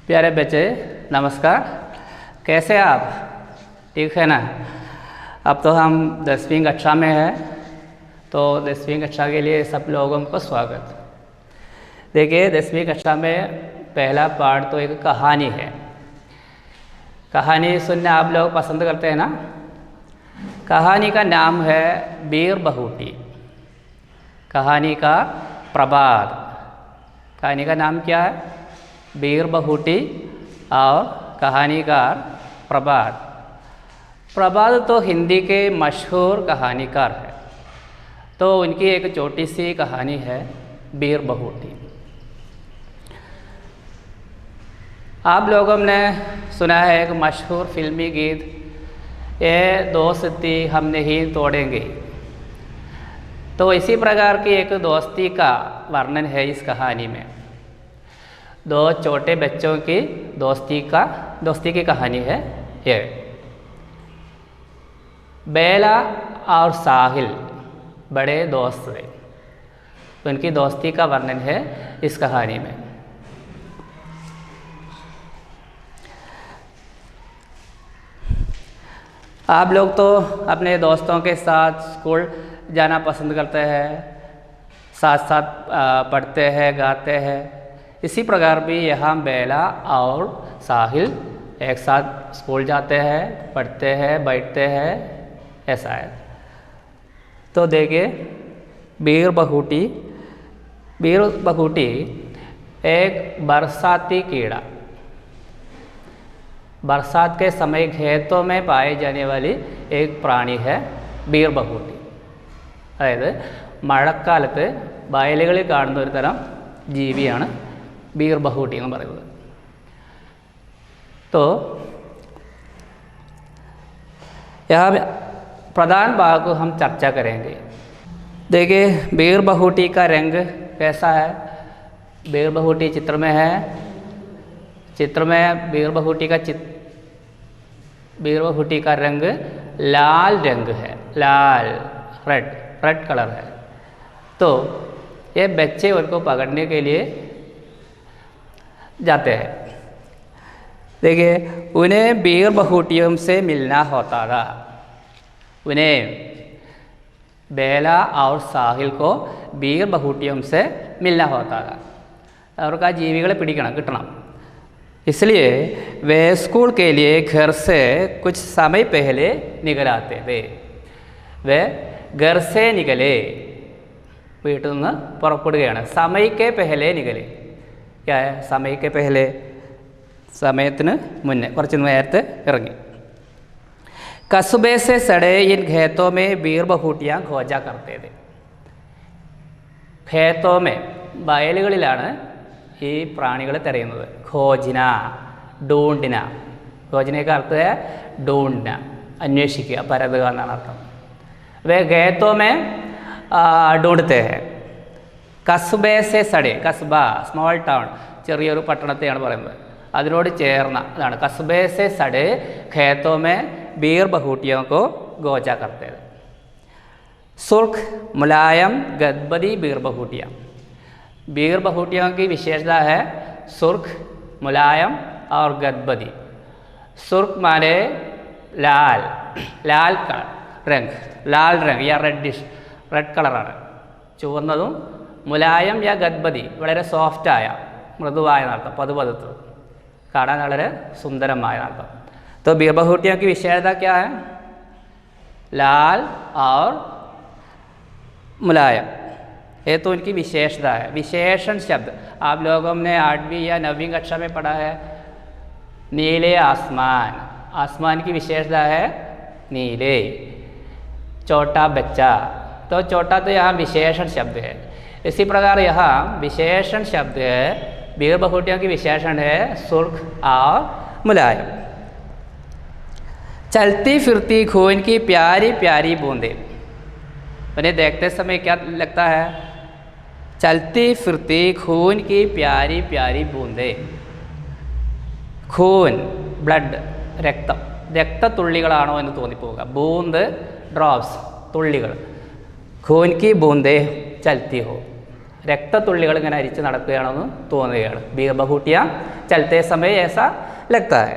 प्यारे बच्चे नमस्कार, कैसे आप? ठीक है ना। अब तो हम 10वीं कक्षा में हैं, तो 10वीं कक्षा के लिए सब लोगों को स्वागत। देखिए 10वीं कक्षा में पहला पार्ट तो एक कहानी है। कहानी सुनने आप लोग पसंद करते हैं ना। कहानी का नाम है बीर बहूटी। कहानी का प्रभात। कहानी का नाम क्या है? बीर बहूटी और कहानीकार प्रभात। प्रभात तो हिंदी के मशहूर कहानीकार है, तो उनकी एक छोटी सी कहानी है बीर बहूटी। आप लोगों ने सुना है एक मशहूर फिल्मी गीत, ये दोस्ती हम नहीं तोड़ेंगे। तो इसी प्रकार की एक दोस्ती का वर्णन है इस कहानी में। दो छोटे बच्चों की दोस्ती की कहानी है ये। बेला और साहिल बड़े दोस्त थे, उनकी दोस्ती का वर्णन है इस कहानी में। आप लोग तो अपने दोस्तों के साथ स्कूल जाना पसंद करते हैं, साथ साथ पढ़ते हैं, गाते हैं। इसी प्रकार भी यहाँ बेला और साहिल एक साथ स्कूल जाते हैं, पढ़ते हैं, बैठते हैं, ऐसा है। तो देखिए बीर बहूटी एक बरसाती कीड़ा, बरसात के समय खेतों में पाए जाने वाली एक प्राणी है बीर बहूटी। അതായത് മഴക്കാലത്ത് വയലുകളിൽ കാണുന്ന ഒരു തരം ജീവിയാണ് बीर बहूटी എന്ന് പറയുന്നത്। तो यहाँ प्रधान भाग को हम चर्चा करेंगे। देखिए बीर बहूटी का रंग कैसा है। बीर बहूटी चित्र में है। चित्र में बीर बहूटी का रंग लाल रंग है, लाल रेड कलर है। तो ये बच्चे उनको पकड़ने के लिए जाते हैं। देखिए उन्हें बीर बहूटियों से मिलना होता था। उन्हें बेला और साहिल को बीर बहूटियों से मिलना होता था। അവർക്ക് ആ ജീവികളെ കിട്ടണം। इसलिए वे स्कूल के लिए घर से कुछ समय पहले निकल आते थे। वे घर से निकले, വീട്ടിൽ നിന്ന് പുറപ്പെടുകയാണ്। സമയಕ್ಕೆ पहले निकले। क्या है? समय के पहले, സമയത്തിന് മുന്നേ, കുറച്ച് നേരത്തെ ഇറങ്ങി। कस्बे से सड़े इन खेतों में बीर बहूटियाँ खोजा करते थे। खेतों में വയലുകളിലാണ് ഈ പ്രാണികളെ തിരയുന്നത്। खोजना, ढूंढना। खोजने का अर्थ है ढूंढना, अन्वेषिക്കുക, പരതുക എന്നാണ് അർത്ഥം। वे खेतों में ढूंढते हैं। കസ്ബേ സെ സഡേ, കസ്ബ സ്മോൾ ടൗൺ, ചെറിയൊരു പട്ടണത്തെയാണ് പറയുന്നത്, അതിനോട് ചേർന്ന അതാണ്। കസ്ബേ സെ സഡേ ഖേത്തോ മേ बीर बहूटियों को गोजा करते थे। सुर्ख, मुलायम, गदबदी बीर बहूटियाँ। बीर बहूटियों की विशेषता है सुर्ख, मुलायम और गदबदी। सुर्ख माने लाल, लाल रंग या रेड കളറാണ്, ചുവന്നതും। മുലായം യാ ഗദ്ബദി വളരെ സോഫ്റ്റായ, മൃദുവായ എന്നർത്ഥം, പതുപതുത്ത്, കാണാൻ വളരെ സുന്ദരമായ എന്നർത്ഥം। तो बीर बहूटियों की विशेषता क्या है? लाल और मुलायम, ये तो उनकी विशेषता है। विशेषण शब्द आप लोगों ने 8वीं या 9वीं कक्षा में पढ़ा है। नीले आसमान, आसमान की विशेषता है नीले। छोटा बच्चा, तो छोटा तो यहाँ विशेषण शब्द है। इसी प्रकार यहाँ विशेषण शब्द है, बीर बहूटियों की विशेषण है सुर्ख और मुलायम। चलती फिरती खून की प्यारी प्यारी बूंदें। उन्हें देखते समय क्या लगता है? चलती फिरती खून की प्यारी प्यारी बूंदें। खून, ബ്ലഡ്, രക്തം, രക്തത്തുള്ളികളാണോ എന്ന് തോന്നിപ്പോവുക। ബൂന്ത്, ഡ്രോപ്സ്, തുള്ളികൾ। खून की बूंदें चलती हो, രക്തത്തുള്ളികൾ ഇങ്ങനെ അരിച്ച് നടക്കുകയാണെന്ന് തോന്നുകയാണ്. ബീർബഹൂട്ടിയ ചലത്തെ സമയ ऐसा लगता है.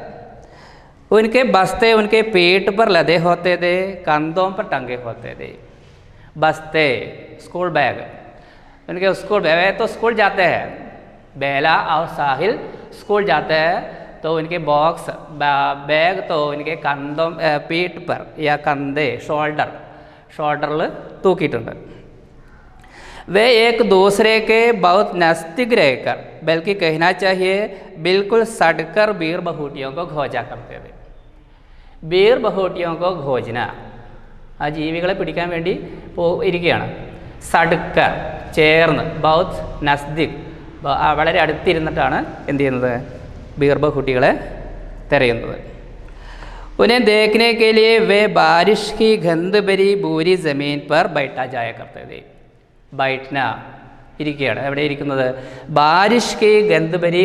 उनके बस्ते उनके पेट पर लदे होते थे, कंधों पर टंगे होते थे. बस्ते स्कूल बैग, उनके स्कूल बैग तो स्कूल जाते हैं. बेला और साहिल स्कूल जाते हैं तो उनके बॉक्स बैग तो उनके कंधों पीठ पर या कंधे शोल्डर तूकिട്ടുണ്ട്. वे एक दूसरे के बहुत नज़दीक रहकर, बल्कि कहना चाहिए बिल्कुल सड़कर बीरबहूटियों को खोजा करते थे. बीरबहूटियों को खोजना, ആ ജീവികളെ പിടിക്കാൻ വേണ്ടി ഇരിക്കുകയാണ്. സടുക്കർ ചേർന്ന്, ബൗത്ത് നസ്ദിക് വളരെ അടുത്തിരുന്നിട്ടാണ് എന്ത് ചെയ്യുന്നത്, ബീർബഹൂട്ടികളെ തിരയുന്നത്. उन्हें देखने के लिए वे बारिश की गंध भरी पूरी ज़मीन पर बैठा जाया करते थे. बैठന ഇരിക്കുകയാണ്. എവിടെ ഇരിക്കുന്നത്? ബാരിഷ് की गंध भरी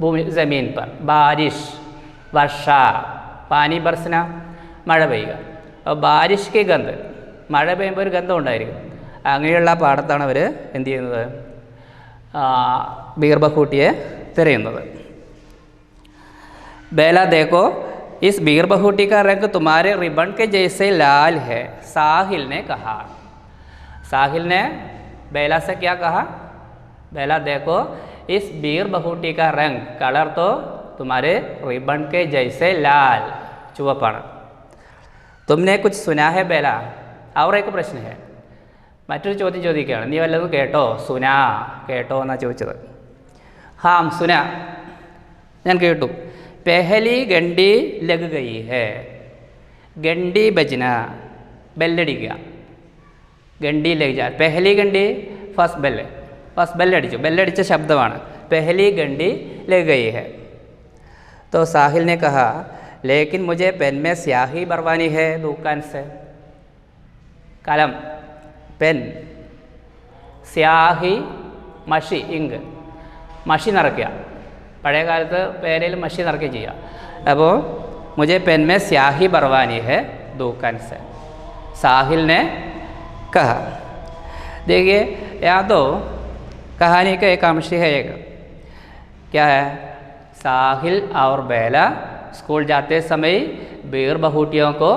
ഭൂമി ज़मीन पर. ബാരിഷ് വർഷ, പാനി ബർസന മഴ പെയ്യുക. അപ്പോൾ ബാരിഷ് की गंध, മഴ പെയ്യുമ്പോൾ ഒരു ഗന്ധം ഉണ്ടായിരിക്കും. അങ്ങനെയുള്ള പാടത്താണ് അവർ എന്ത് ചെയ്യുന്നത്, ബീർബഹൂട്ടിയെ തിരയുന്നത്. बेला देखो इस बीरबहूटी का रंग तुम्हारे रिबन के जैसे लाल है, साहिल ने कहा. साहिल ने बेला से क्या कहा? बेला देखो इस बीरबहूटी का रंग, कलर तो तुम्हारे रिबन के जैसे लाल, ചുവപ്പാണ്. तुमने कुछ सुना है बेला? और एक प्रश्न है. മറ്റൊരു ചോദ്യം ചോദിക്കുകയാണ്. നീ വല്ലതും കേട്ടോ? സുനാ, കേട്ടോ എന്നാണ് ചോദിച്ചത്. ഹാം സുന, ഞാൻ കേട്ടു. പെഹലി ഗണ്ടി ലഗ് ഗയി ഹേ. ഗണ്ടി ബജന, ബെല്ലടിക്കുക. ഗണ്ടി ലഗ് ജാ, പെഹലി ഗണ്ടി ഫസ്റ്റ് ബെല്ലടിച്ചു, ബെല്ലടിച്ച ശബ്ദമാണ്. പെഹലി ഗണ്ടി ലഗ് ഗയി ഹേ. तो साहिल ने कहा लेकिन मुझे पेन में स्याही भरवानी है दुकान से. कलम, पेन, സ്യാഹി മഷി, ഇങ്ക്, മഷി നിറയ്ക്കുക. പഴയ കാലത്ത് പേനയിൽ മഷി നിറയ്ക്കുക ചെയ്യുക. അപ്പോൾ മുझे पेन में स्याही भरवानी है दुकान से, साहिल ने कहा. देखिए यहाँ तो कहानी का एक अंश है. एक क्या है? साहिल और बेला स्कूल जाते समय बीरबहूटियों को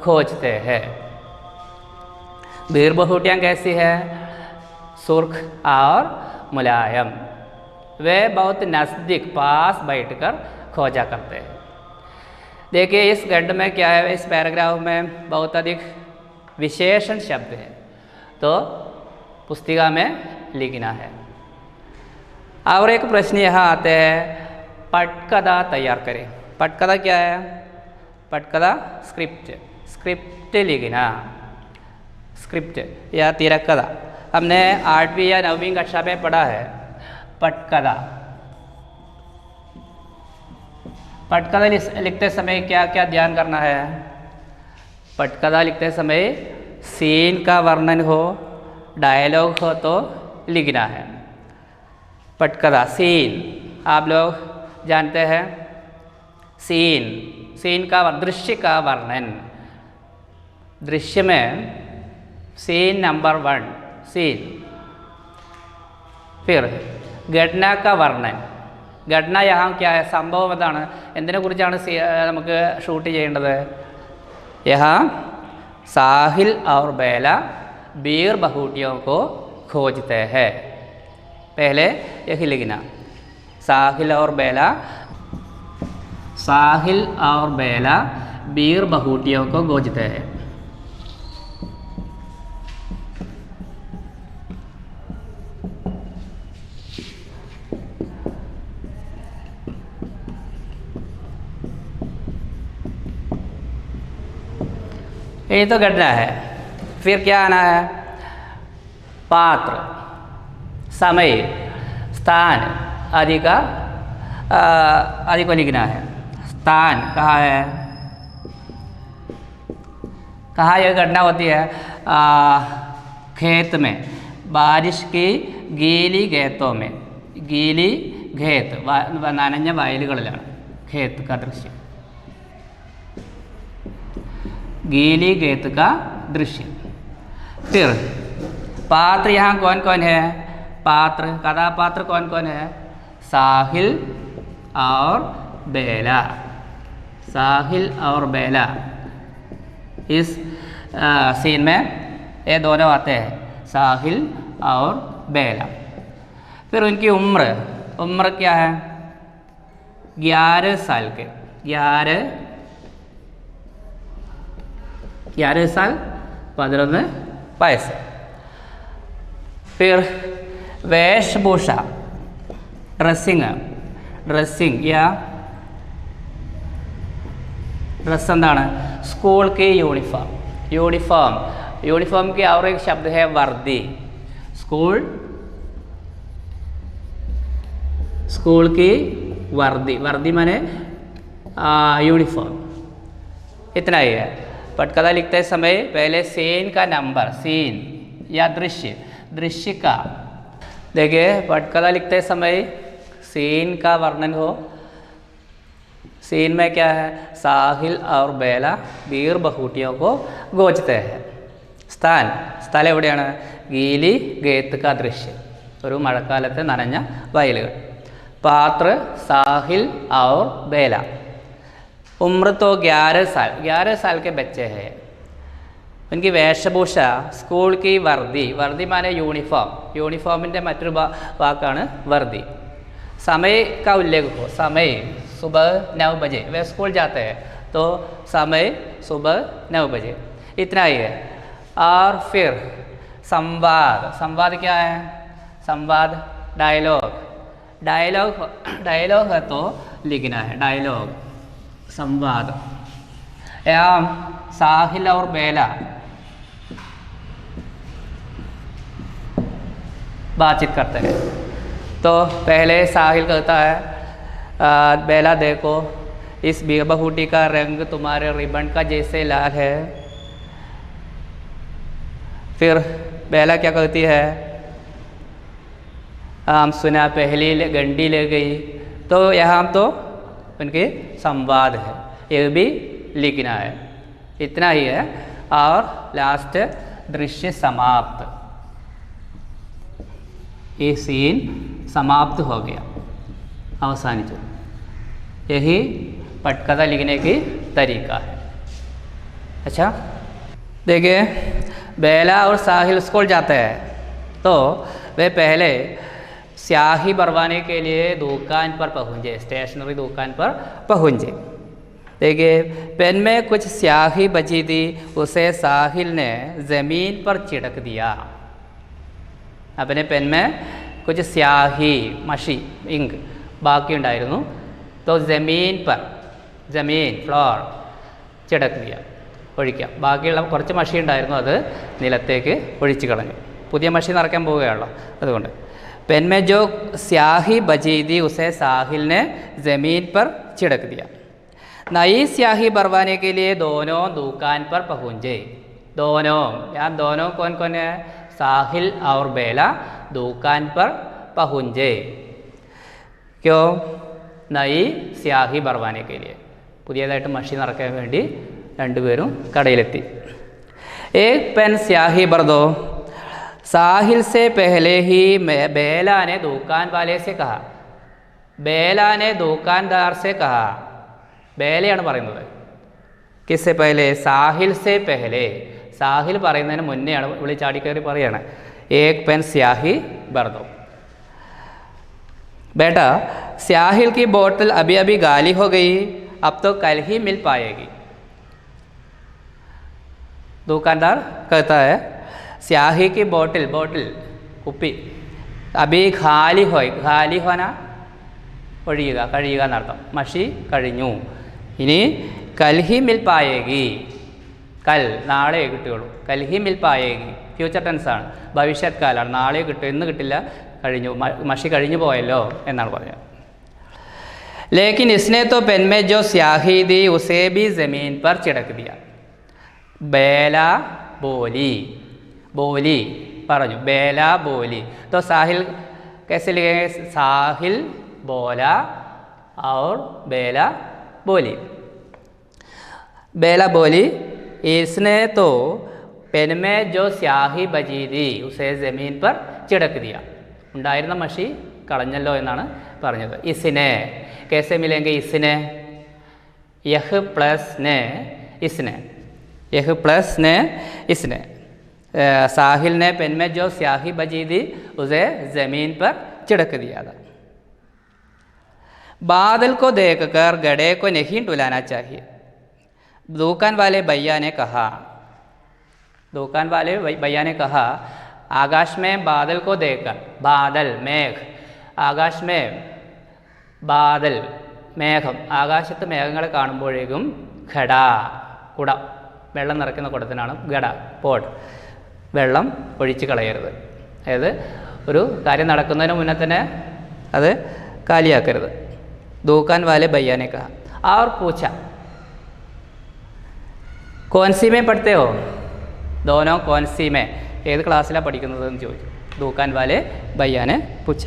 खोजते हैं. बीरबहूटियाँ कैसी है? सुर्ख और मुलायम. वे बहुत नज़दीक पास बैठकर खोजा करते हैं. देखिए इस गद्य में क्या है, इस पैराग्राफ में बहुत अधिक विशेषण शब्द है, तो पुस्तिका में लिखना है. और एक प्रश्न यहाँ आते हैं, पटकथा तैयार करें. पटकथा क्या है? पटकथा स्क्रिप्ट लिखना. स्क्रिप्ट या तिरकथा हमने 8वीं या 9वीं कक्षा में पढ़ा है. पटकथा, पटकथा लिखते समय क्या क्या ध्यान करना है? पटकथा लिखते समय सीन का वर्णन हो, डायलॉग हो तो लिखना है. पटकथा सीन आप लोग जानते हैं. सीन का दृश्य का वर्णन. दृश्य में सीन नंबर 1 सीन. फिर घटना का वर्णन. घटना यहाँ क्या है? സംഭവം എന്താണ്? എന്തിനെക്കുറിച്ചാണ് നമുക്ക് ഷൂട്ട് ചെയ്യേണ്ടത്? यहाँ साहिल और बेला बीरबहूटियों को खोजते हैं. पहले यही लिखना, साहिल और बेला बीरबहूटियों को खोजते हैं. ये तो घटना है. फिर क्या आना है? पात्र, समय, स्थान आदि को लिखना है. स्थान कहाँ है? कहाँ यह घटना होती है? खेत में, बारिश की गीली खेतों में. गीली खेत നനഞ്ഞ വയലുകളിലാണ് खेत का दृश्य. गीली खेत का दृश्य. फिर पात्र यहाँ कौन कौन है? पात्र कथापात्र कौन कौन है? साहिल और बेला। साहिल और बेला इस सीन में ये दोनों आते हैं, साहिल और बेला। फिर उनकी उम्र क्या है? 11 साल के। 11 साल 11 वयस्स। फिर वेशभूषा ഡ്രസ്സിങ് या ഡ്രസ്സ് എന്താണ്? स्कूल की यूनिफॉर्म की और एक शब्द है वर्दी। स्कूल की वर्दी माने यूनिफॉर्म। इतना ही है। पटकथा लिखते समय पहले सीन का नंबर, सीन या दृश्य का, देखिए पटकथा लिखते समय सीन का वर्णन हो। सीन में क्या है? साहिल और बेला वीर बहुटियों को गोचते हैं। സ്ഥലം എവിടെയാണ്? ഗീലി ഗേത്ത് കാ ദൃശ്യം, ഒരു മഴക്കാലത്ത് നനഞ്ഞ വയലുകൾ। പാത്ര സാഹിൽ और बेला। उम्र तो 11 साल के बच्चे हैं। उनकी वेशभूषा स्कूल की वर्दी माने യൂണിഫോമിൻ്റെ മറ്റൊരു വാക്കാണ് വർदी। समय का उल्लेख हो, समय सुबह 9 बजे, वे स्कूल जाते हैं तो समय सुबह 9 बजे। इतना ही है। और फिर संवाद क्या है? संवाद डायलॉग है तो लिखना है डायलॉग, संवाद। एवं साहिल और बेला बातचीत करते हैं तो पहले साहिल कहता है बेला देखो इस बीरबहुटी का रंग तुम्हारे रिबन का जैसे लाल है। फिर बेला क्या कहती है? हम सुना पहली घंटी ले गई। तो यहाँ तो उनके संवाद है, ये भी लिखना है। इतना ही है। और लास्ट दृश्य समाप्त। ये सीन समाप्त हो गया, अवसानित। यही पटकथा लिखने की तरीका है। अच्छा देखिए, बेला और साहिल स्कूल जाते हैं तो वे पहले स्याही भरवाने के लिए दुकान पर पहुँचे, स्टेशनरी दुकान पर पहुँचे। देखिए, पेन में कुछ स्याही बची थी, उसे साहिल ने ज़मीन पर छिड़क दिया। अपने पेन में कुछ स्याही मशी इंक बाकी ഉണ്ടായിരുന്നു, तो ज़मीन फ्लोर छिड़क दिया, ഒഴിക്കാം। ബാക്കിയുള്ള കുറച്ച് മഷി ഉണ്ടായിരുന്നു, അത് നിലത്തേക്ക് ഒഴിച്ചു കളഞ്ഞു। പുതിയ മഷി നിറയ്ക്കാൻ പോവുകയാണല്ലോ, അതുകൊണ്ട് पेन में जो स्याही बची थी उसे साहिल ने ज़मीन पर छिड़क दिया। नई स्याही भरवाने के लिए दोनों दुकान पर पहुँचे। यहाँ दोनों कौन कौन है? साहिल और बेला दुकान पर पहुँचे। क्यों? नई स्याही भरवाने के लिए, പുതിയതായിട്ട് മഷി നിറയ്ക്കാൻ വേണ്ടി രണ്ടുപേരും കടയിലെത്തി। एक पेन स्याही भर दो। साहिल से पहले ही बेला ने दुकान वाले से कहा। बेला ने दुकानदार से कहा। बेലയാണ് പറയുന്നത്। किससे पहले? साहिल से पहले। साहिल പറയുന്നതിന് മുന്നെയാണ് വിളിച്ചാടി കയറി പറയാണ്, एक पेन स्याही भर दो। बेटा स्याहिल की बोतल अभी अभी गाली हो गई, अब तो कल ही मिल पाएगी। दुकानदार कहता है स्याही की बोतल कुप्पी अभी खाली होना ഒഴിയുക, കഴിയുക എന്നർത്ഥം। മഷി കഴിഞ്ഞു, ഇനി കൽഹി മിൽ പായേഗി, കൽ നാളെ കിട്ടുകയുള്ളൂ, കൽഹി മിൽ പായേഗി ഫ്യൂച്ചർ ടെൻസ് ആണ്, ഭവിഷ്യത് കാലാണ്, നാളെ കിട്ടും, ഇന്ന് കിട്ടില്ല, കഴിഞ്ഞു, മഷി കഴിഞ്ഞു പോയല്ലോ എന്നാണ് പറഞ്ഞത്। लेकिन इसने तो पेन में जो स्याही दी उसे भी ज़मीन पर छिड़क दिया। बेला बोली പറഞ്ഞു, बेला बोली। तो साहिल कैसे लिखेंगे? साहिल बोला और बेला बोली। बेला बोली इसने तो पेन में जो स्याही बची थी उसे ज़मीन पर छिड़क दिया। ഉണ്ടായിരുന്ന മഷി കളഞ്ഞല്ലോ എന്നാണ് പറഞ്ഞത്. ഇസിനെ कैसे मिलेंगे इसिने? यह प्लस ने इसने, यह प्लस ने इसने। साहिल ने पेन में जो स्याही बची थी उसे ज़मीन पर छिड़क दिया था। बादल को देखकर गधे को नहीं डुलाना चाहिए। दुकान वाले भैया ने कहा, दुकान वाले भैया ने कहा आकाश में बादल को देखकर, बादल मेघ, ആകാശ में ബാദൽ മേഘം, ആകാശത്ത് മേഘങ്ങളെ കാണുമ്പോഴേക്കും ഘട കുട, വെള്ളം നിറയ്ക്കുന്ന കുടത്തിനാണ് ഘട പോട്ട്, വെള്ളം ഒഴിച്ച് കളയരുത്. അതായത് ഒരു കാര്യം നടക്കുന്നതിന് മുന്നേ തന്നെ അത് കാലിയാക്കരുത്. ദൂക്കാൻ വാലെ ഭയ്യാനെ കഹ. और पूछा कौन सी में पढ़ते हो? दोनों कौन सी में, ഏത് ക്ലാസ്സിലാണ് പഠിക്കുന്നതെന്ന് ചോദിച്ചു. ദൂക്കാൻ വാലെ ഭയ്യാനെ പൂച്ച.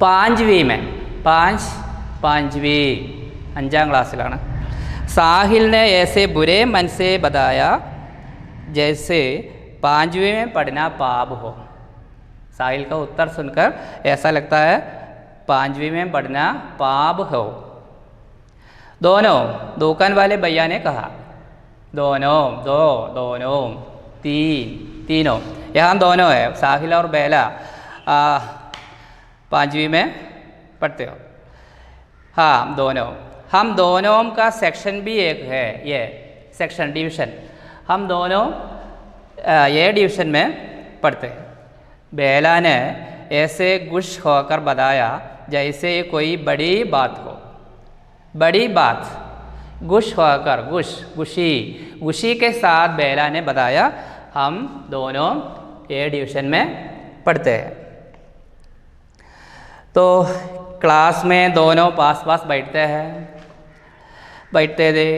പാഞ്ച്വി में, പാഞ്ച് പാഞ്ച്വി അഞ്ചാം ക്ലാസ്സിലാണ്. साहिल ने ऐसे बुरे मन से बताया जैसे पांचवी में पढ़ना पाप हो। साहिल का उत्तर सुनकर ऐसा लगता है पांचवी में पढ़ना पाप हो। दोनों, दुकान वाले भैया ने कहा, दोनों, दो, दोनों, तीन, तीनों, यहाँ दोनों है, साहिल और बेला पांचवी में पढ़ते हो। हाँ दोनों, हम दोनों का सेक्शन भी एक है, ये सेक्शन डिवीज़न, हम दोनों ये डिवीज़न में पढ़ते हैं। बेला ने ऐसे गुश होकर बताया जैसे कोई बड़ी बात हो। बड़ी बात, गुश होकर, गुश गुशी, गुशी के साथ बेला ने बताया हम दोनों ये डिवीज़न में पढ़ते हैं। तो क्लास में दोनों पास पास बैठते थे,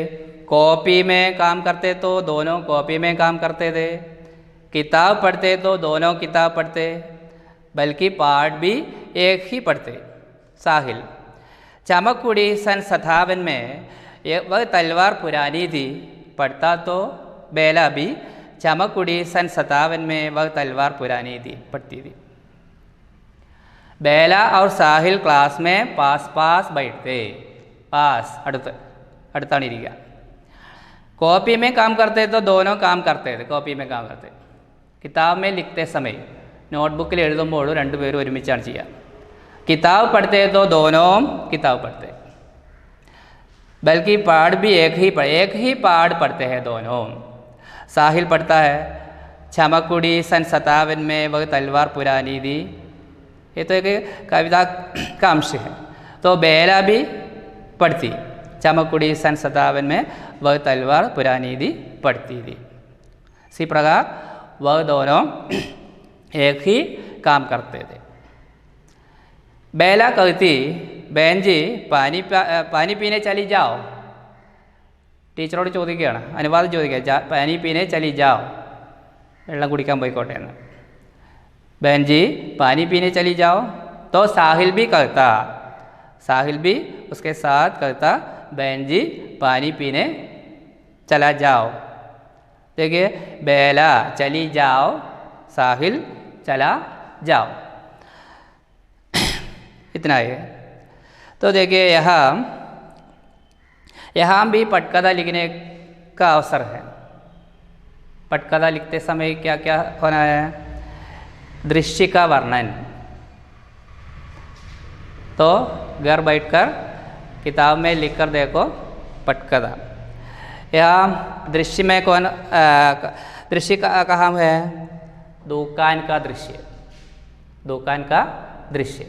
कॉपी में काम करते तो दोनों कॉपी में काम करते थे, किताब पढ़ते तो दोनों किताब पढ़ते, बल्कि पाठ भी एक ही पढ़ते। साहिल, चमककुड़ी सन 57 में वह तलवार पुरानी थी, पढ़ता तो बेला भी चमककुड़ी सन 57 में वह तलवार पुरानी थी, पढ़ती थी। बेला और साहिल क्लास में पास पास बैठते, पास അടുത്താണിരിക്കുക. कॉपी में काम करते तो दोनों काम करते थे, कॉपी में काम करते. किताब में लिखते समय, നോട്ട്ബുക്കിൽ എഴുതുമ്പോഴും രണ്ടുപേരും ഒരുമിച്ചാണ് ചെയ്യുക. किताब पढ़ते तो दोनों किताब पढ़ते, बल्कि पाठ भी एक ही पाठ पढ़ते हैं दोनों. साहिल पढ़ता है चमककुड़ी सन 57 में वह तलवार पुरानी थी, ये तो एक कविता का अंश है. तो बेला भी पढ़ती, चमककुड़ी सन 57 में वह तलवार पुरानी थी, पढ़ती थी. इसी प्रकार वह दोनों एक ही काम करते थे. बेला कहती, बहन जी पानी पीने चली जाओ. ടീച്ചറോട് ചോദിക്കുകയാണ്, അനുവാദം ചോദിക്കുക, പാനി പീനെ ചലി ജാओ, വെള്ളം കുടിക്കാൻ പോയിക്കോട്ടെ എന്ന്. बहन जी पानी पीने चली जाओ. तो साहिल भी कहता, साहिल भी उसके साथ कहता, बहन जी पानी पीने चला जाओ. देखिए बेला चली जाओ, साहिल चला जाओ, इतना ही है. तो देखिए यहाँ भी पटकथा लिखने का अवसर है. पटकथा लिखते समय क्या क्या होना है? दृश्य का वर्णन. तो घर बैठकर किताब में लिखकर देखो पटकथा. यहाँ दृश्य में कौन दृश्य का कहाँ है? दुकान का दृश्य, दुकान का दृश्य.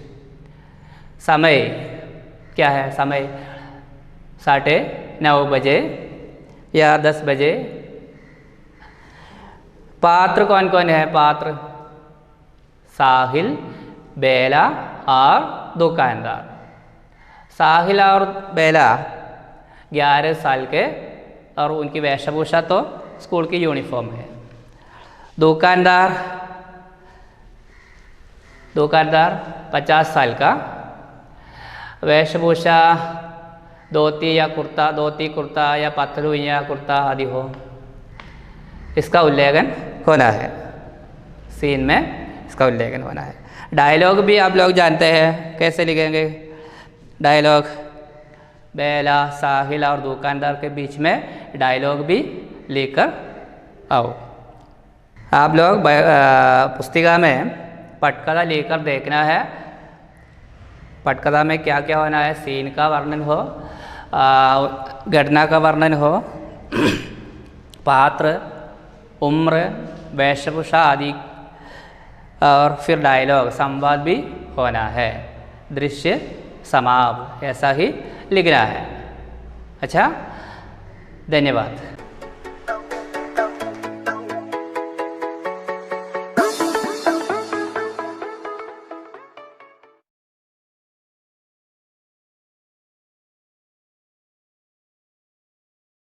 समय क्या है? समय 9:30 बजे या 10 बजे. पात्र कौन कौन है? पात्र साहिल, बेला और दुकानदार. साहिल और बेला 11 साल के और उनकी वेशभूषा तो स्कूल की यूनिफॉर्म है. दुकानदार 50 साल का, वेशभूषा धोती या कुर्ता, धोती कुर्ता या पतलू या कुर्ता आदि हो, इसका उल्लेखन होना है. सीन में इसका उल्लेखन होना है। डायलॉग भी आप लोग जानते हैं, कैसे लिखेंगे डायलॉग? बेला, साहिल और दुकानदार के बीच में डायलॉग भी लेकर आओ। आप लोग पुस्तिका में पटकथा लेकर देखना है। पटकथा में क्या क्या होना है? सीन का वर्णन हो, घटना का वर्णन हो, पात्र, उम्र, वेशभूषा आदि, और फिर डायलॉग, संवाद भी होना है। दृश्य समाप्त, ऐसा ही लिखना है। अच्छा, धन्यवाद।